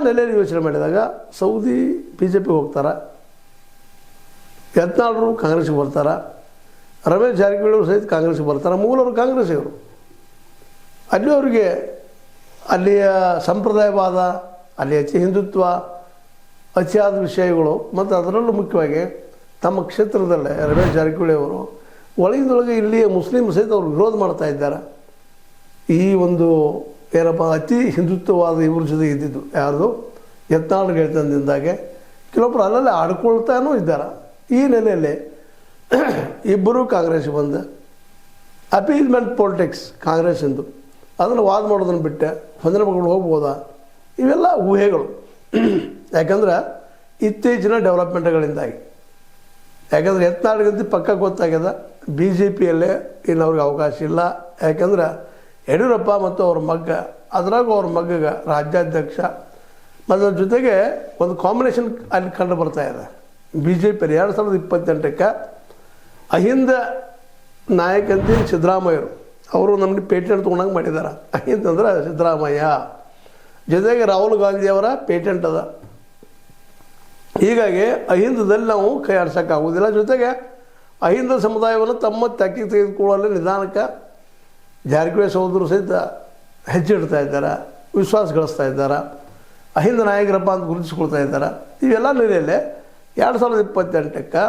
ನೆಲೆಯಲ್ಲಿ ಯೋಚನೆ ಮಾಡಿದಾಗ ಸೌದಿ BJP ಹೋಗ್ತಾರೆ, ಯತ್ನಾಳರು ಕಾಂಗ್ರೆಸ್ಗೆ ಬರ್ತಾರೆ, ರಮೇಶ್ ಜಾರಕಿಹೊಳಿ ಅವರು ಸಹಿತ ಕಾಂಗ್ರೆಸ್ಗೆ ಬರ್ತಾರೆ. ಮೂಲವರು ಕಾಂಗ್ರೆಸ್ ಇವರು. ಅಲ್ಲಿ ಅವರಿಗೆ ಅಲ್ಲಿಯ ಸಂಪ್ರದಾಯವಾದ, ಅಲ್ಲಿ ಹಿಂದುತ್ವ, ಅತಿಯಾದ ವಿಷಯಗಳು ಮತ್ತು ಅದರಲ್ಲೂ ಮುಖ್ಯವಾಗಿ ತಮ್ಮ ಕ್ಷೇತ್ರದಲ್ಲೇ ರಮೇಶ್ ಜಾರಕಿಹೊಳಿ ಅವರು ಒಳಗಿಂದೊಳಗೆ ಇಲ್ಲಿಯ ಮುಸ್ಲಿಂ ಸಹಿತ ಅವರು ವಿರೋಧ ಮಾಡ್ತಾ ಇದ್ದಾರೆ. ಈ ಒಂದು ಏನಪ್ಪ ಅತಿ ಹಿಂದುತ್ವವಾದ ಇವ್ರ ಜೊತೆ ಇದ್ದಿದ್ದು ಯಾರ್ದು ಯತ್ನಾಳ್ ಗೆಳೆತನದಿಂದಾಗೆ ಕೆಲವೊಬ್ಬರು ಅಲ್ಲಲ್ಲೇ ಆಡ್ಕೊಳ್ತಾನೂ ಇದ್ದಾರೆ. ಈ ನೆಲೆಯಲ್ಲಿ ಇಬ್ಬರೂ ಕಾಂಗ್ರೆಸ್ಗೆ ಬಂದು ಅಪೀಲ್ಮೆಂಟ್ ಪೊಲಿಟಿಕ್ಸ್ ಕಾಂಗ್ರೆಸ್ಸಿಂದು ಅದನ್ನು ವಾದ ಮಾಡೋದನ್ನು ಬಿಟ್ಟೆ ಹೊಂದಿನ ಮಗಳು ಹೋಗ್ಬೋದಾ, ಇವೆಲ್ಲ ಊಹೆಗಳು. ಯಾಕಂದ್ರೆ ಇತ್ತೀಚಿನ ಡೆವಲಪ್ಮೆಂಟ್ಗಳಿಂದಾಗಿ, ಯಾಕಂದರೆ ಯತ್ನಾಳ್ಗಂತೂ ಪಕ್ಕ ಗೊತ್ತಾಗ್ಯದ BJPಯಲ್ಲೇ ಇನ್ನು ಅವ್ರಿಗೆ ಅವಕಾಶ ಇಲ್ಲ. ಯಾಕಂದ್ರೆ ಯಡಿಯೂರಪ್ಪ ಮತ್ತು ಅವ್ರ ಮಗ್ಗ, ಅದ್ರಾಗೂ ಅವ್ರ ಮಗ್ಗಗೆ ರಾಜ್ಯಾಧ್ಯಕ್ಷ ಮತ್ತು ಅದ್ರ ಜೊತೆಗೆ ಒಂದು ಕಾಂಬಿನೇಷನ್ ಅಲ್ಲಿ ಕಂಡು ಬರ್ತಾ ಇದೆ. BJP 2028ಕ್ಕೆ ಅಹಿಂದ ನಾಯಕಂತ ಸಿದ್ದರಾಮಯ್ಯರು ಅವರು ನಮಗೆ ಪೇಟೆಂಟ್ ತೊಗೊಂಡಂಗೆ ಮಾಡಿದ್ದಾರೆ. ಅಹಿಂದ ಅಂದ್ರೆ ಸಿದ್ದರಾಮಯ್ಯ, ಜೊತೆಗೆ ರಾಹುಲ್ ಗಾಂಧಿಯವರ ಪೇಟೆಂಟ್ ಅದ. ಹೀಗಾಗಿ ಅಹಿಂದದಲ್ಲಿ ನಾವು ಕೈ ಆಡಿಸೋಕ್ಕಾಗೋದಿಲ್ಲ. ಜೊತೆಗೆ ಅಹಿಂದ ಸಮುದಾಯವನ್ನು ತಮ್ಮ ತೆಕ್ಕಿಗೆ ತೆಗೆದುಕೊಳ್ಳಲು ನಿಧಾನಕ್ಕೆ ಜಾರಕಿಹೊಳಿ ಸಹೋದರರು ಸಹಿತ ಹೆಜ್ಜೆ ಇಡ್ತಾ ಇದ್ದಾರೆ, ವಿಶ್ವಾಸ ಗಳಿಸ್ತಾ ಇದ್ದಾರೆ, ಅಹಿಂದ ನಾಯಕರಪ್ಪ ಅಂತ ಗುರುತಿಸ್ಕೊಳ್ತಾ ಇದ್ದಾರೆ. ಇವೆಲ್ಲ ನೆಲೆಯಲ್ಲೇ 2028ಕ್ಕೆ